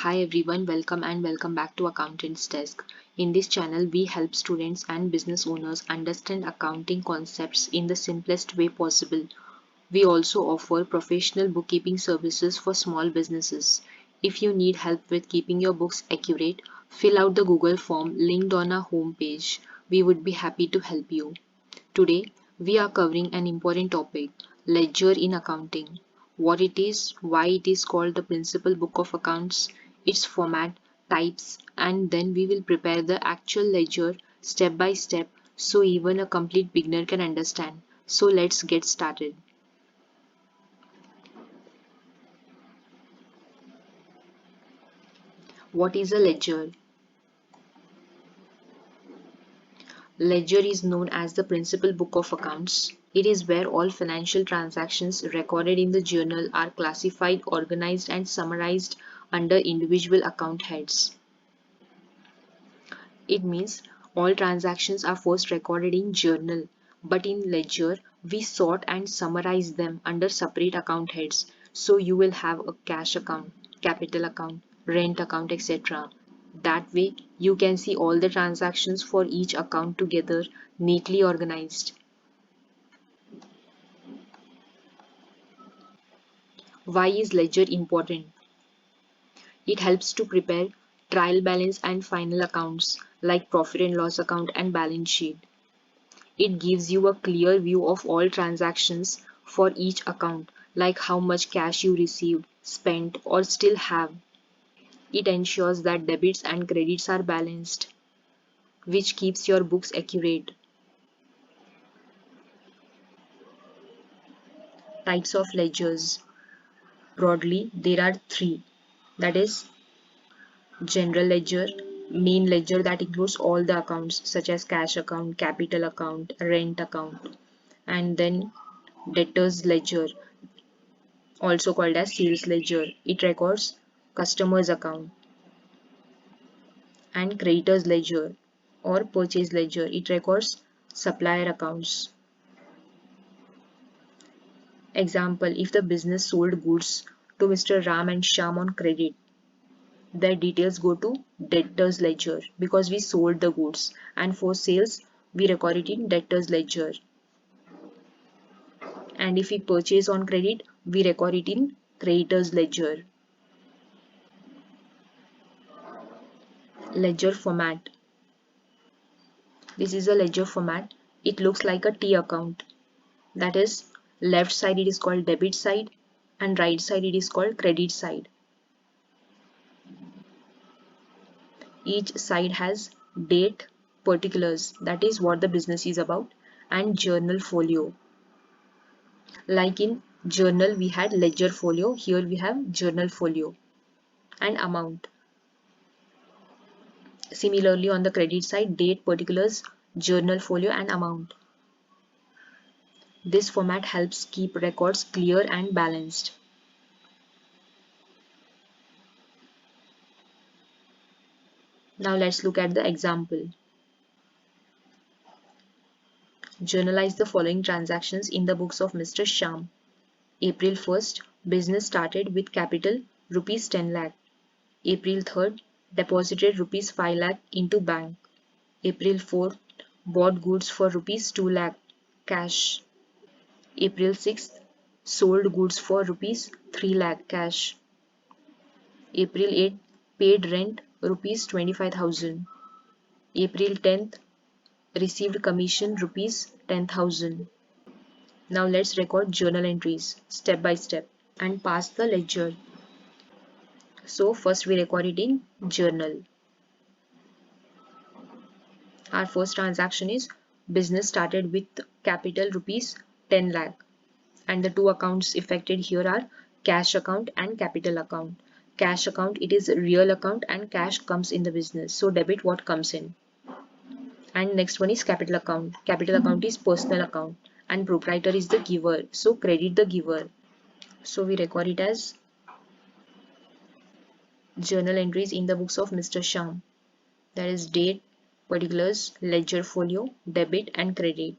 Hi everyone, welcome back to Accountant's Desk. In this channel, we help students and business owners understand accounting concepts in the simplest way possible. We also offer professional bookkeeping services for small businesses. If you need help with keeping your books accurate, fill out the Google form linked on our homepage. We would be happy to help you. Today, we are covering an important topic, ledger in accounting. What it is, why it is called the principal book of accounts, its format, types, and then we will prepare the actual ledger step by step so even a complete beginner can understand. So let's get started. What is a ledger? Ledger is known as the principal book of accounts. It is where all financial transactions recorded in the journal are classified, organized, and summarized under individual account heads. It means all transactions are first recorded in journal, but in ledger we sort and summarize them under separate account heads. So you will have a cash account, capital account, rent account, etc. That way you can see all the transactions for each account together, neatly organized. Why is ledger important? It helps to prepare trial balance and final accounts like profit and loss account and balance sheet. It gives you a clear view of all transactions for each account, like how much cash you received, spent, or still have. It ensures that debits and credits are balanced, which keeps your books accurate. Types of ledgers. Broadly, there are three. That is, general ledger, main ledger that includes all the accounts such as cash account, capital account, rent account, and then debtors ledger, also called as sales ledger. It records customers account, and creditors ledger or purchase ledger. It records supplier accounts. Example, if the business sold goods to Mr. Ram and Shyam on credit, their details go to debtors ledger because we sold the goods, and for sales we record it in debtors ledger, and if we purchase on credit we record it in creditors ledger. Ledger format. This is a ledger format. It looks like a T account. That is, left side it is called debit side and right side it is called credit side. Each side has date, particulars, that is what the business is about, and journal folio. Like in journal we had ledger folio, here we have journal folio, and amount. Similarly on the credit side, date, particulars, journal folio, and amount. This format helps keep records clear and balanced. Now let's look at the example. Journalize the following transactions in the books of Mr. Shyam. April 1st, business started with capital rupees 10 lakh. April 3rd, deposited rupees 5 lakh into bank. April 4th, bought goods for rupees 2 lakh cash. April 6th, sold goods for rupees 3 lakh cash. April 8th, paid rent rupees 25,000. April 10th, received commission rupees 10,000. Now let's record journal entries step by step and pass the ledger. So first we record it in journal. Our first transaction is business started with capital rupees 10 lakh, and the two accounts affected here are cash account and capital account. Cash account, it is a real account and cash comes in the business, so debit what comes in. And next one is capital account. Capital account is personal account and proprietor is the giver, so credit the giver. So we record it as journal entries in the books of Mr. Shyam. That is date, particulars, ledger folio, debit and credit.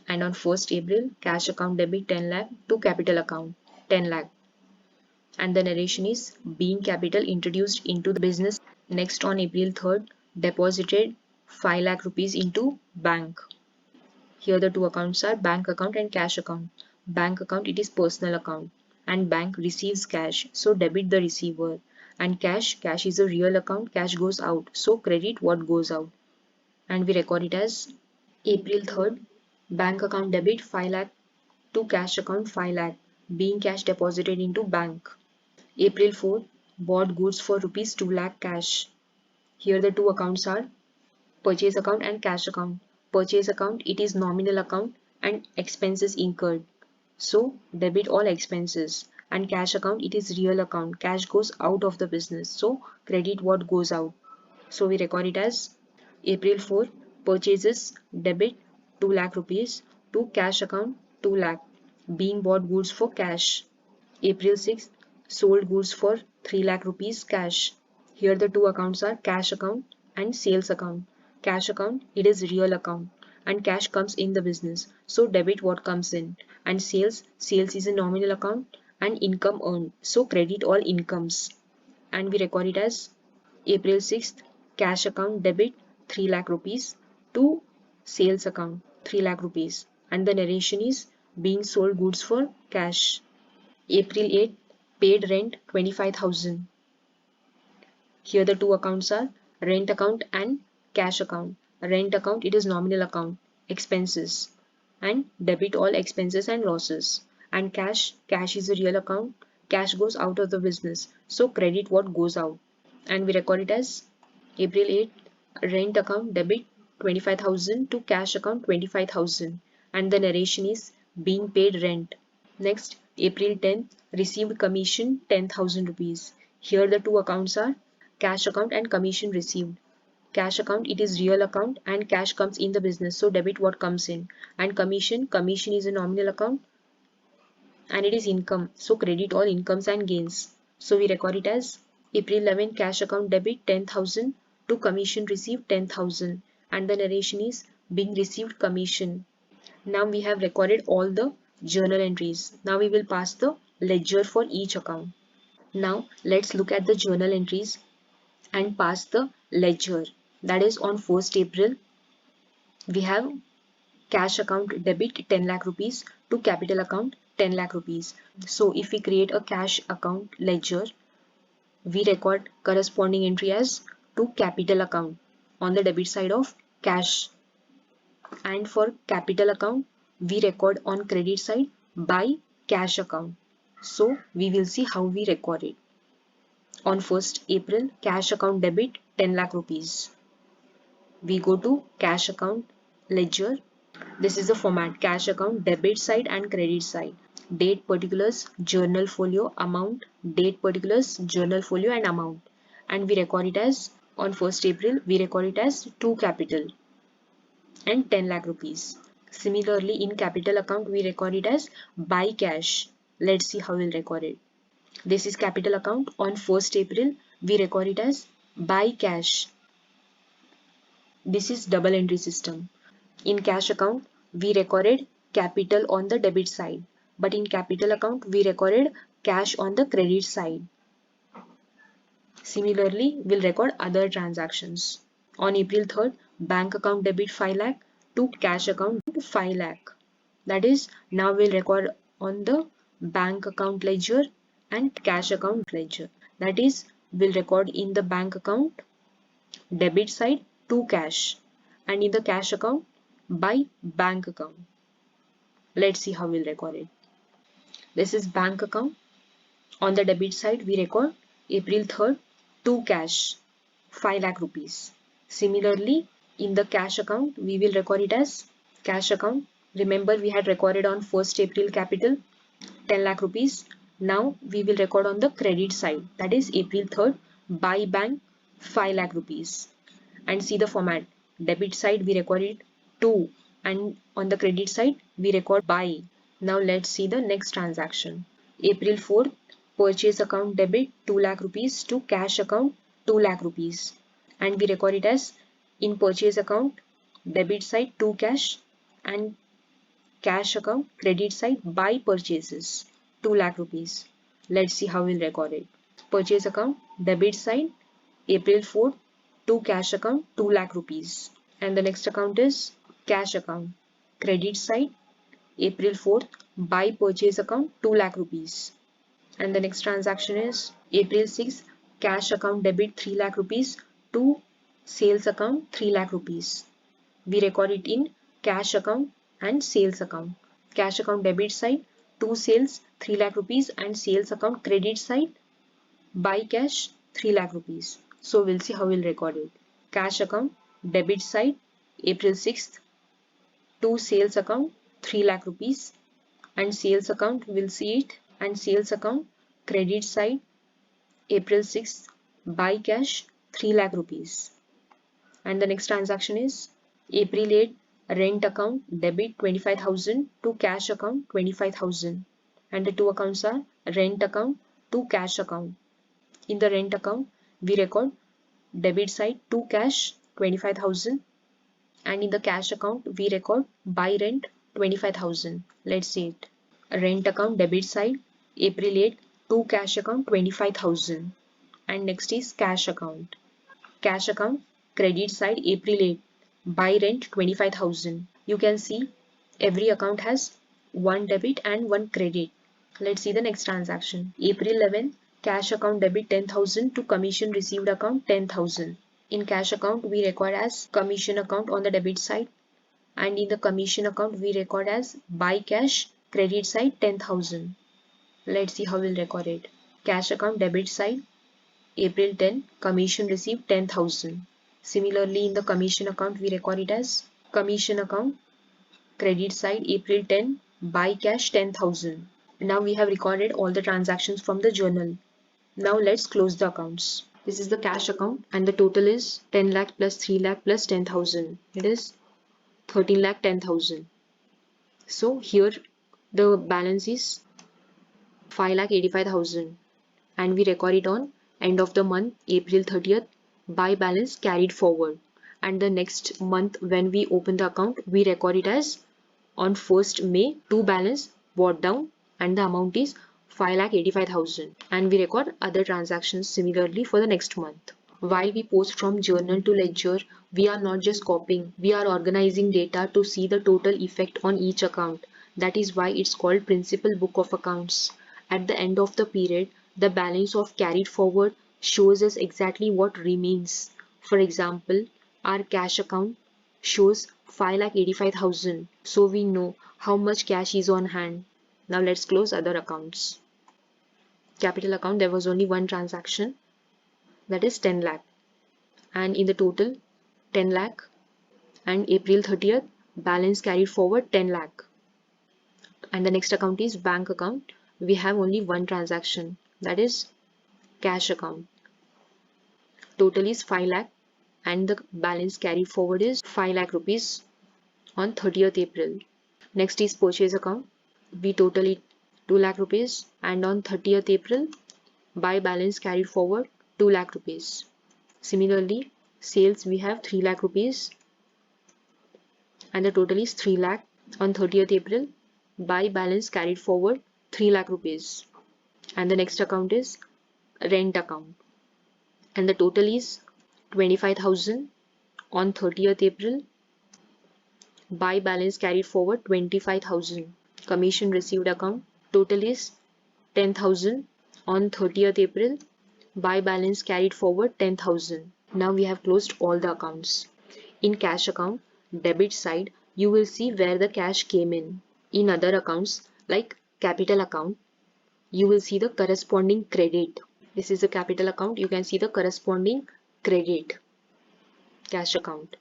And on 1st April, cash account debit 10 lakh to capital account 10 lakh. and the narration is being capital introduced into the business. Next, on April 3rd, deposited 5 lakh rupees into bank. Here the two accounts are bank account and cash account. Bank account, it is personal account, and bank receives cash, so debit the receiver. And cash is a real account, cash goes out, so credit what goes out. And we record it as April 3rd, bank account debit 5 lakh to cash account 5 lakh, being cash deposited into bank. April 4th, bought goods for rupees 2 lakh cash. Here the two accounts are purchase account and cash account. Purchase account, it is nominal account and expenses incurred. So debit all expenses. And cash account, it is real account. Cash goes out of the business. So credit what goes out. So we record it as April 4, purchases debit 2 lakh rupees to cash account 2 lakh, being bought goods for cash. April 6, sold goods for 3 lakh rupees cash. Here the two accounts are cash account and sales account. Cash account, it is real account and cash comes in the business. So debit what comes in. And sales is a nominal account and income earned. So credit all incomes. And we record it as April 6th, cash account debit 3 lakh rupees to sales account 3 lakh rupees. And the narration is being sold goods for cash. April 8, paid rent 25,000. Here the two accounts are rent account and cash account. Rent account, it is nominal account, expenses, and debit all expenses and losses. And cash is a real account, cash goes out of the business, so credit what goes out. And we record it as April 8, rent account debit 25,000 to cash account 25,000, and the narration is being paid rent. Next, April 10th, received commission 10,000 rupees. Here the two accounts are cash account and commission received. Cash account, it is real account and cash comes in the business, so debit what comes in. And commission is a nominal account and it is income, so credit all incomes and gains. So we record it as April 11, cash account debit 10,000 to commission received 10,000, and the narration is being received commission. Now we have recorded all the journal entries. Now we will pass the ledger for each account. Now let's look at the journal entries and pass the ledger. That is, on 1st April, we have cash account debit 10 lakh rupees to capital account 10 lakh rupees. So if we create a cash account ledger, we record corresponding entry as to capital account on the debit side of cash. And for capital account, we record on credit side by cash account. So we will see how we record it. On 1st April, cash account debit 10 lakh rupees. We go to cash account ledger. This is the format: cash account debit side and credit side. Date particulars, journal folio, amount, date particulars, journal folio and amount. And we record it as, on 1st April, we record it as to capital and 10 lakh rupees. Similarly, in capital account, we record it as by cash. Let's see how we'll record it. This is capital account. On 1st April, we record it as by cash. This is double entry system. In cash account, we recorded capital on the debit side, but in capital account, we recorded cash on the credit side. Similarly, we'll record other transactions. On April 3rd, bank account debit 5 lakh to cash account 5 lakh. That is, now we'll record on the bank account ledger and cash account ledger. That is, we'll record in the bank account debit side to cash and in the cash account by bank account. Let's see how we'll record it. This is bank account. On the debit side, we record April 3rd to cash 5 lakh rupees. Similarly, in the cash account, we will record it as cash account. Remember, we had recorded on 1st April capital 10 lakh rupees. Now we will record on the credit side, that is April 3rd by bank 5 lakh rupees. And see the format: debit side we recorded to, and on the credit side we record by. Now let's see the next transaction. April 4th, purchase account debit 2 lakh rupees to cash account 2 lakh rupees, and we record it as in purchase account debit side to cash and cash account credit side by purchases 2 lakh rupees. Let's see how we'll record it. Purchase account, debit side, April 4th, to cash account 2 lakh rupees. And the next account is cash account. Credit side, April 4th, buy purchase account 2 lakh rupees. And the next transaction is April 6th, cash account debit 3 lakh rupees to sales account 3 lakh rupees. We record it in cash account and sales account. Cash account debit side, to sales 3 lakh rupees, and sales account credit side, buy cash 3 lakh rupees. So we'll see how we'll record it. Cash account debit side, April 6th, to sales account 3 lakh rupees, and sales account will see it, and sales account credit side, April 6th, buy cash 3 lakh rupees. And the next transaction is April 8th, rent account debit 25,000 to cash account 25,000. And the two accounts are rent account to cash account. In the rent account, we record debit side to cash 25,000, and in the cash account, we record buy rent 25,000. Let's see it. Rent account debit side, April 8th, to cash account 25,000. And next is cash account. Cash account credit side, April 8th, buy rent 25,000. You can see every account has one debit and one credit. Let's see the next transaction. April 11th, cash account debit 10,000 to commission received account 10,000. In cash account, we record as commission account on the debit side, and in the commission account, we record as buy cash credit side 10,000. Let's see how we'll record it. Cash account debit side, April 10, commission received 10,000. Similarly, in the commission account, we record it as commission account credit side, April 10, buy cash 10,000. Now we have recorded all the transactions from the journal. Now let's close the accounts. This is the cash account, and the total is 10 lakh plus 3 lakh plus 10,000. It is 13 lakh 10,000. So here the balance is 5 lakh 85,000, and we record it on end of the month, April 30th, buy balance carried forward. And the next month when we open the account, we record it as on 1st May, to balance brought down, and the amount is 5,85,000, and we record other transactions similarly for the next month. While we post from journal to ledger, we are not just copying, we are organizing data to see the total effect on each account. That is why it's called Principal Book of Accounts. At the end of the period, the balance of carried forward shows us exactly what remains. For example, our cash account shows 5,85,000, so we know how much cash is on hand. Now let's close other accounts. Capital account, there was only one transaction, that is 10 lakh, and in the total 10 lakh, and April 30th, balance carried forward 10 lakh. And the next account is bank account. We have only one transaction, that is cash account. Total is 5 lakh, and the balance carried forward is 5 lakh rupees on 30th April. Next is purchase account. We total it 2 lakh rupees, and on 30th April, buy balance carried forward 2 lakh rupees. Similarly, sales we have 3 lakh rupees, and the total is 3 lakh on 30th April, buy balance carried forward 3 lakh rupees. And the next account is rent account, and the total is 25,000 on 30th April, buy balance carried forward 25,000. Commission received account, total is 10,000 on 30th April, buy balance carried forward 10,000. Now we have closed all the accounts. In cash account, debit side, you will see where the cash came in. In other accounts like capital account, you will see the corresponding credit. This is a capital account, you can see the corresponding credit. Cash account.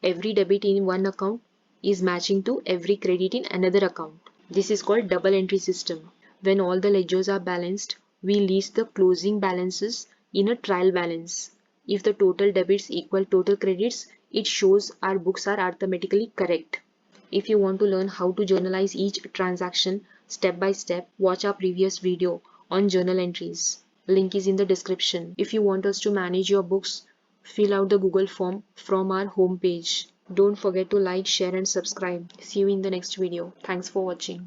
Every debit in one account is matching to every credit in another account. This is called double entry system. When all the ledgers are balanced, we list the closing balances in a trial balance. If the total debits equal total credits, it shows our books are arithmetically correct. If you want to learn how to journalize each transaction step by step, watch our previous video on journal entries. Link is in the description. If you want us to manage your books, fill out the Google form from our homepage. Don't forget to like, share and subscribe. See you in the next video. Thanks for watching.